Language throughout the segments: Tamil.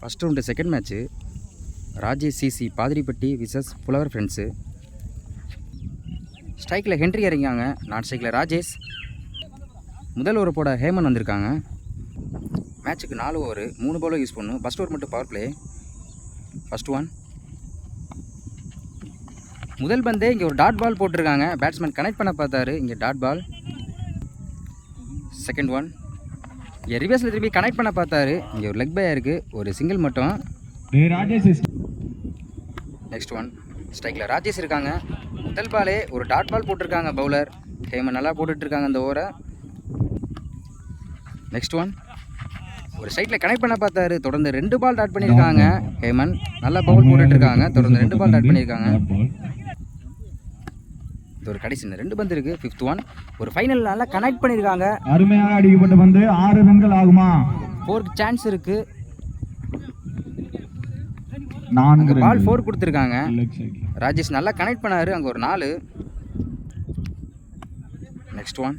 First round second match Rajesh CC Pathiripatti VS Pulavar friends. ஸ்ட்ரைக்கில் ஹென்ரி இறங்கியாங்க, நான் ஸ்ட்ரைக்கில் ராஜேஷ். முதல் ஓவர் போட ஹேமன் வந்திருக்காங்க. மேட்ச்சுக்கு 4 ஓவர் 3 பாலும் யூஸ் பண்ணணும். ஃபஸ்ட் ஓவர் மட்டும் பவர் பிளே. First one. முதல் பந்தே இங்கே ஒரு டாட் பால் போட்டிருக்காங்க. பேட்ஸ்மேன் கனெக்ட் பண்ண பார்த்தாரு, இங்கே டாட் பால். Second one. இங்கே ரிவர்ஸில் திரும்பி கனெக்ட் பண்ண பார்த்தாரு, இங்கே ஒரு லெக் பை இருக்குது, ஒரு சிங்கிள் மட்டும். Next one. ஸ்ட்ரைக்கில் ராஜேஷ் இருக்காங்க. முதல் பாலே ஒரு டாட் பால் போட்டிருக்காங்க பவுலர் ஹேமன், நல்லா போட்டுட்ருக்காங்க அந்த ஓவரை. Next one. ஒரு சைட்டில் கனெக்ட் பண்ண பார்த்தாரு, தொடர்ந்து 2 பால் டாட் பண்ணியிருக்காங்க ஹேமன், நல்லா பவுல் போட்டுட்ருக்காங்க, தொடர்ந்து 2 பால் டாட் பண்ணியிருக்காங்க. இது ஒரு கடைசி 2 பந்து இருக்குது. 5th one. ஒரு ஃபைனல் நல்லா கனெக்ட் பண்ணியிருக்காங்க, அருமையாக அடிக்கப்பட்ட பந்து 6 ரன்கள் ஆகுமா? 4க்கு சான்ஸ் இருக்குது. 4 பால் 4 கொடுத்துருக்காங்க. ராஜேஷ் நல்லா கனெக்ட் பண்ணாரு, அங்கே ஒரு 4. Next one.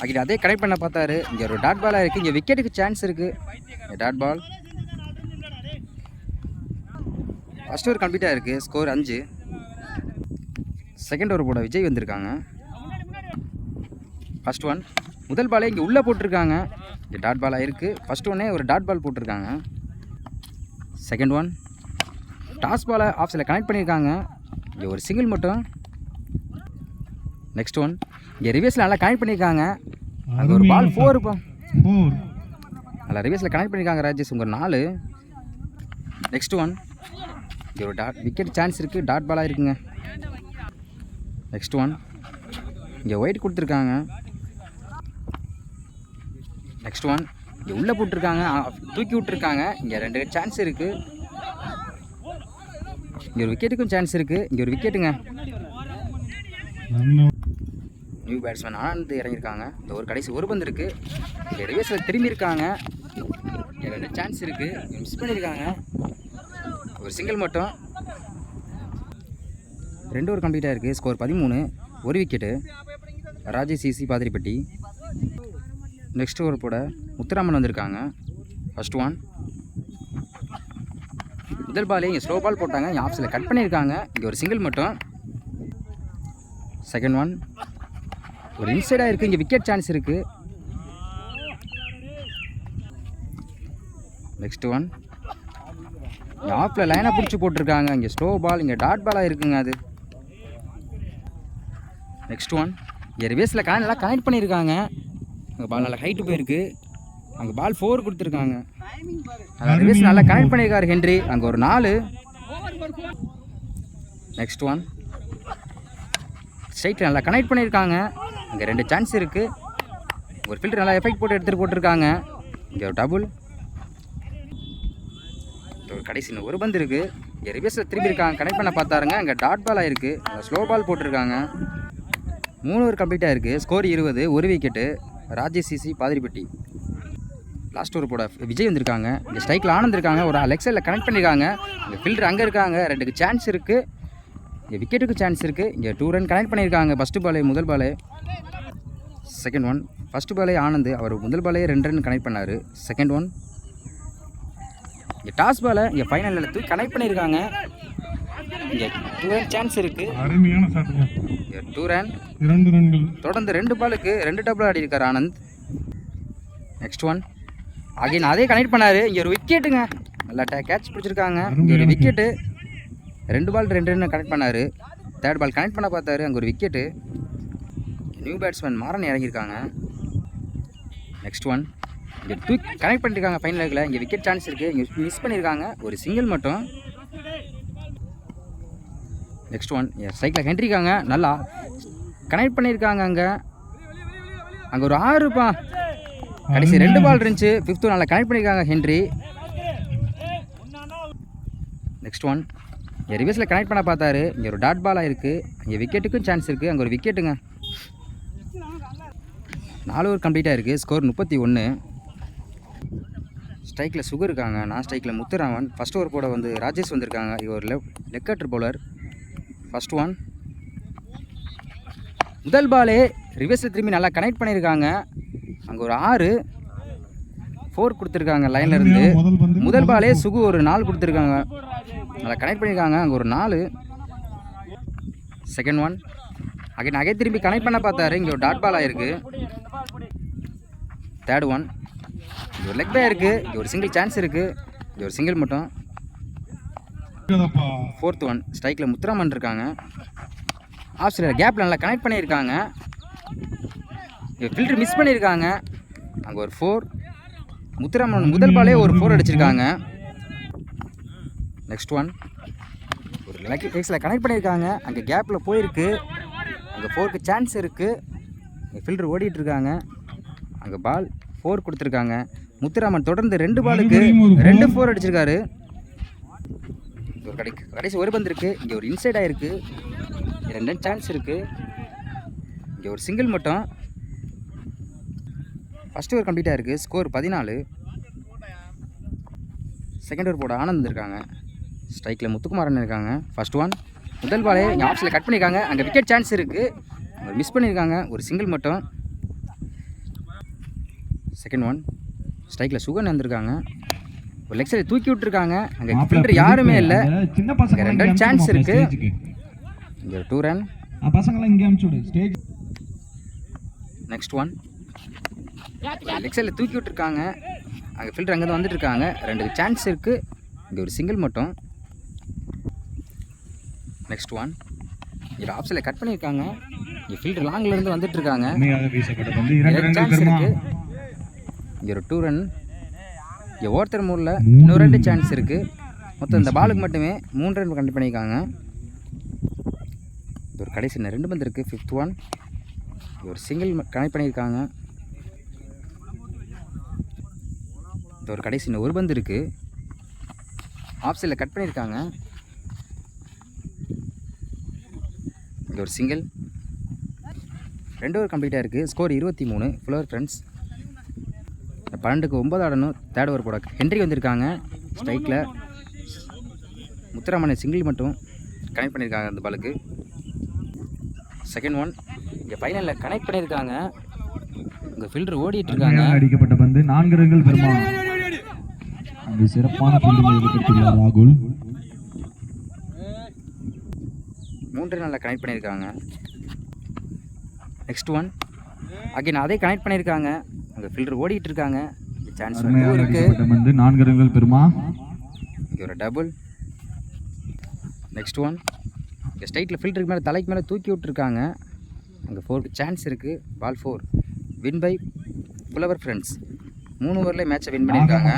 அங்கே அதே கனெக்ட் பண்ண பார்த்தாரு, இங்கே ஒரு டாட் பாலாக இருக்குது, இங்கே விக்கெட்டுக்கு சான்ஸ் இருக்குது. Dot ball. ஃபஸ்ட் ஓவர் கம்ப்ளீட்டாக இருக்குது, ஸ்கோர் 5. செகண்ட் ஓவர் போட விஜய் வந்திருக்காங்க. First one. முதல் பாலே இங்கே உள்ளே போட்டிருக்காங்க, இங்கே டாட் பாலாக இருக்குது. ஃபஸ்ட் ஒன்னே ஒரு டாட் பால் போட்டிருக்காங்க. Second one. டாஸ் பாலை ஆஃப் சைடில் கனெக்ட் பண்ணியிருக்காங்க, இங்கே ஒரு சிங்கிள் மட்டும். Next one. இங்கே ரிவர்ஸில் நல்லா கனெக்ட் பண்ணியிருக்காங்க, அங்கே ஒரு பால் 4 இப்போ நல்லா ரிவர்ஸில் கனெக்ட் பண்ணியிருக்காங்க ராஜேஷ், உங்கள் 4. Next one. இங்கே ஒரு விக்கெட் சான்ஸ் இருக்குது, டாட் பாலாக இருக்குங்க. Next one. இங்கே ஒயிட் கொடுத்துருக்காங்க. Next one. இங்கே உள்ளே போட்டிருக்காங்க, தூக்கி விட்டுருக்காங்க, இங்கே 2 சான்ஸ் இருக்குது. இங்கே ஒரு விக்கெட்டுக்கும் சான்ஸ் இருக்குது, இங்கே ஒரு விக்கெட்டுங்க. நியூ பேட்ஸ்மேன் ஆனந்த் இறங்கியிருக்காங்க. இந்த ஒரு கடைசி ஒரு பந்து இருக்குது, இங்கே ரிவர்ஸில் திரும்பி இருக்காங்க, இங்கே 2 சான்ஸ் இருக்குது, மிஸ் பண்ணியிருக்காங்க, ஒரு சிங்கிள் மட்டும். 2 ஓவர் கம்ப்ளீட்டாக இருக்குது, ஸ்கோர் 13. ஒரு wicket Rajesh CC Pathiripatti. Next over போட முத்துராமன் வந்திருக்காங்க. First one. முதல் பாலே இங்கே ஸ்லோ பால் போட்டாங்க, இங்கே ஆஃப் சைடில் கட் பண்ணியிருக்காங்க, இங்கே ஒரு சிங்கிள் மட்டும். Second one. ஒரு இன்சைடாக இருக்குது, இங்கே விக்கெட் சான்ஸ் இருக்குது. Next one. இங்கே ஆஃபில் லைனாக பிடிச்சி போட்டிருக்காங்க, இங்கே ஸ்லோ பால், இங்கே டாட் பாலாக இருக்குங்க அது. Next one. இங்கே ரிவர்ஸில் நல்லா கனெக்ட் பண்ணியிருக்காங்க, அங்கே பால் நல்லா ஹைட்டு போயிருக்கு, அங்கே பால் 4 கொடுத்துருக்காங்க. ரிவர்ஸ் நல்லா கனெக்ட் பண்ணியிருக்காரு ஹென்ரி, அங்கே ஒரு 4. Next one. ஸ்ட்ரைட்டில் நல்லா கனெக்ட் பண்ணியிருக்காங்க, அங்கே 2 சான்ஸ் இருக்குது. ஒரு ஃபில்டர் நல்லா எஃபெக்ட் போட்டு எடுத்துகிட்டு போட்டிருக்காங்க, இங்கே ஒரு டபுள். ஒரு கடைசி ஒரு பந்து இருக்குது, இங்கே ரிவர்ஸில் திரும்பி இருக்காங்க, கனெக்ட் பண்ண பார்த்தாருங்க, அங்கே டாட் பால் ஆகிருக்கு, அங்கே ஸ்லோ பால் போட்டிருக்காங்க. 3 ஓவர் கம்ப்ளீட்டாக இருக்குது, ஸ்கோர் 20. ஒரு wicket Rajesh CC Pathiripatti. Last over போட விஜய் வந்திருக்காங்க. இங்கே ஸ்ட்ரைக்கில் ஆனந்த் இருக்காங்க, ஒரு லெக் சைடில் கனெக்ட் பண்ணியிருக்காங்க, இங்கே ஃபில்டர் அங்கே இருக்காங்க, 2க்கு சான்ஸ் இருக்குது, இங்கே விக்கெட்டுக்கு சான்ஸ் இருக்குது. இங்கே 2 ரன் கனெக்ட் பண்ணியிருக்காங்க. ஃபஸ்ட்டு பாலே முதல் பாலே. Second one. ஃபஸ்ட்டு பாலே ஆனந்த், அவர் முதல் பாலே 2 ரன் கனெக்ட் பண்ணார். Second one. இங்கே டாஸ் பாலை இங்கே ஃபைனலில் தூக்கி கனெக்ட் பண்ணியிருக்காங்க, இங்கே 2 ரன் சான்ஸ் இருக்குது. அருமையான ஷாட். 2 ரன். 2 ரன்கள். தொடர்ந்து 2 பாலுக்கு 2 டபுள் ஆடி இருக்கார் ஆனந்த். Next one. அகைன் அதே கனெக்ட் பண்ணார், இங்கே ஒரு விக்கெட்டுங்க, நல்லா கேட்ச் பிடிச்சிருக்காங்க, இங்கே ஒரு விக்கெட்டு. 2 பால் 2 ரன் கனெக்ட் பண்ணார். தேர்ட் பால் கனெக்ட் பண்ண பார்த்தாரு, அங்கே ஒரு விக்கெட்டு. நியூ பேட்ஸ்மேன் மாறன் இறங்கியிருக்காங்க. Next one. இங்கே தூக்கி கனெக்ட் பண்ணியிருக்காங்க ஃபைனலில், இங்கே விக்கெட் சான்ஸ் இருக்குது, இங்கே மிஸ் பண்ணியிருக்காங்க, ஒரு சிங்கிள் மட்டும். Next one. ஸ்ட்ரைக்கில் ஹென்ரிக்காங்க, நல்லா கனெக்ட் பண்ணியிருக்காங்க, அங்கே ஒரு 6பா. கடைசி 2 பால் இருந்துச்சு, 5th நல்லா கனெக்ட் பண்ணியிருக்காங்க ஹென்ரி. Next one. இங்கே ரிவர்ஸில் கனெக்ட் பண்ண பார்த்தாரு, இங்கே ஒரு டாட் பாலாக இருக்குது, இங்கே விக்கெட்டுக்கும் சான்ஸ் இருக்குது, அங்கே ஒரு விக்கெட்டுங்க. 4 ஓவர் கம்ப்ளீட்டாக இருக்குது, ஸ்கோர் 31. ஸ்ட்ரைக்கில் சுகர் இருக்காங்க, நான் ஸ்ட்ரைக்கில் முத்துராமன். ஃபஸ்ட் ஓவர் போட வந்து ராஜேஷ் வந்திருக்காங்க, இவர் leg cutter bowler. First one. முதல் பாலே ரிவர்ஸில் திரும்பி நல்லா கனெக்ட் பண்ணியிருக்காங்க, அங்கே ஒரு 6 4 கொடுத்துருக்காங்க லைனில் இருந்து. முதல் பாலே சுகு ஒரு 4 கொடுத்துருக்காங்க, நல்லா கனெக்ட் பண்ணியிருக்காங்க. அங்கே ஒரு 4. செகண்ட் ஒன் அகைன் நகை திரும்பி கனெக்ட் பண்ண பார்த்தாரு. இங்கே ஒரு டாட் பால் ஆயிருக்கு. தேர்ட் ஒன் இங்கே ஒரு லெக் பை இருக்குது. இங்கே ஒரு சிங்கிள் சான்ஸ் இருக்குது. இங்கே ஒரு சிங்கிள் மட்டும். ஃபோர்த் ஒன் ஸ்ட்ரைக்கில் முத்துராமன் இருக்காங்க. ஆஃப் சைடில் கேப்பில் நல்லா கனெக்ட் பண்ணியிருக்காங்க. இங்கே ஃபில்டர் மிஸ் பண்ணியிருக்காங்க. அங்கே ஒரு 4. முத்துராமன் முதல் பாலே ஒரு 4 அடிச்சிருக்காங்க. நெக்ஸ்ட் ஒன் ஒரு லக்கி டேக்ஸில் கனெக்ட் பண்ணியிருக்காங்க. அங்கே கேப்பில் போயிருக்கு. அங்கே 4க்கு சான்ஸ் இருக்குது. இங்கே ஃபில்டர் ஓடிட்டுருக்காங்க. அங்கே பால் 4 கொடுத்துருக்காங்க. முத்துராமன் தொடர்ந்து 2 பாலுக்கு 2 4 அடிச்சிருக்காரு. ஒரு கடைசி ஒரு பந்து இருக்குது. இங்கே ஒரு இன்சைட் ஆகிருக்கு. 2 சான்ஸ் இருக்குது. இங்கே ஒரு சிங்கிள் மட்டும். ஃபஸ்ட் ஓவர் கம்ப்ளீட்டாக இருக்குது. ஸ்கோர் 14. செகண்ட் ஓவர் போட ஆனந்த் இருக்காங்க. ஸ்ட்ரைக்கில் முத்துக்குமாரன் இருக்காங்க. ஃபர்ஸ்ட் ஒன் முதல் பாலே இங்கே ஆப்ஸில் கட் பண்ணியிருக்காங்க. அங்கே விக்கெட் சான்ஸ் இருக்குது. மிஸ் பண்ணியிருக்காங்க. ஒரு சிங்கிள் மட்டும். செகண்ட் ஒன் ஸ்ட்ரைக்கில் சுகன் வந்திருக்காங்க. ஒரு லெக் சைடு தூக்கி விட்டுருக்காங்க. அங்கே ஃபில்டர் யாருமே இல்லை. 2 சான்ஸ் இருக்குது. இங்கே ஒரு 2 ரன். நெக்ஸ்ட் ஒன் லெக் சைடில் தூக்கி விட்டுருக்காங்க. அங்கே ஃபில்டர் அங்கே தான் வந்துட்டு இருக்காங்க. 2 சான்ஸ் இருக்குது. இங்கே ஒரு சிங்கிள் மட்டும். நெக்ஸ்ட் ஒன் இங்கே ஆஃப் சைடில் கட் பண்ணியிருக்காங்க. இங்கே ஃபில்டர் லாங்லேருந்து வந்துட்டு இருக்காங்க. சான்ஸ் இருக்குது. இங்கே ஒரு 2 ரன். இங்கே ஒருத்தர் மூடில் இன்னும் 2 சான்ஸ் இருக்குது. மொத்தம் இந்த பாலுக்கு மட்டுமே 3 ரன் கண்டிப்பாக பண்ணியிருக்காங்க. இது ஒரு கடைசி 2 பந்து இருக்குது. ஃபிஃப்த் ஒன் ஒரு சிங்கிள் கனெக்ட் பண்ணியிருக்காங்க. இது ஒரு கடைசி ஒரு பந்து இருக்குது. ஆஃப் சைடில் கட் பண்ணியிருக்காங்க. இது ஒரு சிங்கிள். 2 ஓவர் கம்ப்ளீட்டாக இருக்குது. ஸ்கோர் 23. ஃபுல்லோவர் ஃப்ரெண்ட்ஸ் 12க்கு 9 ஆடணும். தேர்ட் ஓவர் போட ஹென்ரி வந்திருக்காங்க. ஸ்ட்ரைக்கில் முத்துராமனை சிங்கிள் மட்டும் கனெக்ட் பண்ணியிருக்காங்க அந்த பாலுக்கு. செகண்ட் ஒன் இங்கே ஃபைனலில் கனெக்ட் பண்ணியிருக்காங்க. இங்கே ஃபில்டர் ஓடிட்டுருக்காங்க. அடிக்கப்பட்ட பந்து 4 ரன்கள் பெறுமா. அந்த சிறப்பான புள்ளிகளை வெளிப்படுத்தியுள்ளார் ராகுல். 3 ரன்னில் கனெக்ட் பண்ணியிருக்காங்க. நெக்ஸ்ட் ஒன் அகைன் அதே கனெக்ட் பண்ணியிருக்காங்க. அங்கே ஃபில்டர் ஓடிட்டு இருக்காங்க. சான்ஸ் இருக்குது. 4 ரன்கள் பெறுமா. இங்கே ஒரு டபுள். நெக்ஸ்ட் ஒன் இங்கே ஸ்ட்ரைட்டில் ஃபில்டருக்கு மேலே தலைக்கு மேலே தூக்கி விட்டுருக்காங்க. அங்கே 4க்கு சான்ஸ் இருக்குது. Ball 4. Win by Pulavar friends. 3 ஓவரில் மேட்சை வின் பண்ணியிருக்காங்க.